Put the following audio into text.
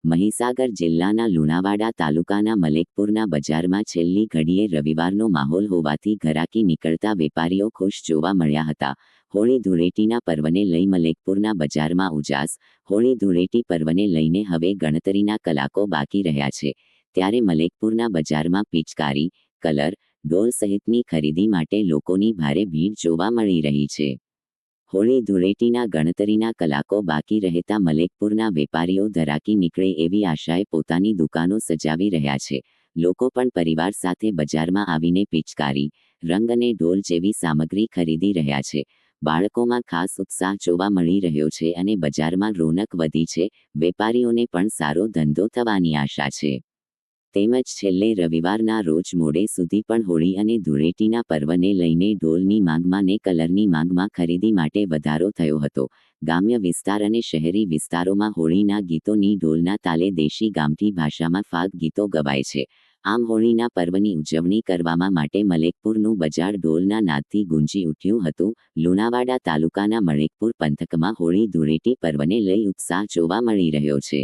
મહીસાગર જિલ્લાના લુણાવાડા તાલુકાના મલેકપુરના બજારમાં છેલ્લી ઘડીએ રવિવારનો માહોલ હોવાથી ઘરાકી નીકળતા વેપારીઓ ખુશ જોવા મળ્યા હતા. હોળી ધૂળેટીના પર્વને લઈ મલેકપુરના બજારમાં ઉજાસ. હોળી ધૂળેટી પર્વને લઈને હવે ગણતરીના કલાકો બાકી રહ્યા છે, ત્યારે મલેકપુરના બજારમાં પિચકારી, કલર, ઢોલ સહિતની ખરીદી માટે લોકોની ભારે ભીડ જોવા મળી રહી છે. હોળી ધૂળેટીના ગણતરીના કલાકો બાકી રહેતા મલેકપુરના વેપારીઓ ધરાકી નીકળે એવી આશાએ પોતાની દુકાનો સજાવી રહ્યા છે. લોકો પણ પરિવાર સાથે બજારમાં આવીને પિચકારી, રંગ અને ઢોલ જેવી સામગ્રી ખરીદી રહ્યા છે. બાળકોમાં ખાસ ઉત્સાહ જોવા મળી રહ્યો છે અને બજારમાં રોનક વધી છે. વેપારીઓને પણ સારો ધંધો થવાની આશા છે. તેમજ છેલ્લે રવિવારના રોજ મોડે સુધી પણ હોળી અને ધૂળેટીના પર્વને લઈને ઢોલની માંગમાં ને કલરની માંગમાં ખરીદી માટે વધારો થયો હતો. ગ્રામ્ય વિસ્તાર અને શહેરી વિસ્તારોમાં હોળીના ગીતોની ઢોલના તાલે દેશી ગામઠી ભાષામાં ફાગ ગીતો ગવાય છે. આમ હોળીના પર્વની ઉજવણી કરવામાં માટે મલેકપુરનું બજાર ઢોલના નાદથી ગુંજી ઉઠ્યું હતું. લુણાવાડા તાલુકાના મલેકપુર પંથકમાં હોળી ધૂળેટી પર્વને લઈ ઉત્સાહ જોવા મળી રહ્યો છે.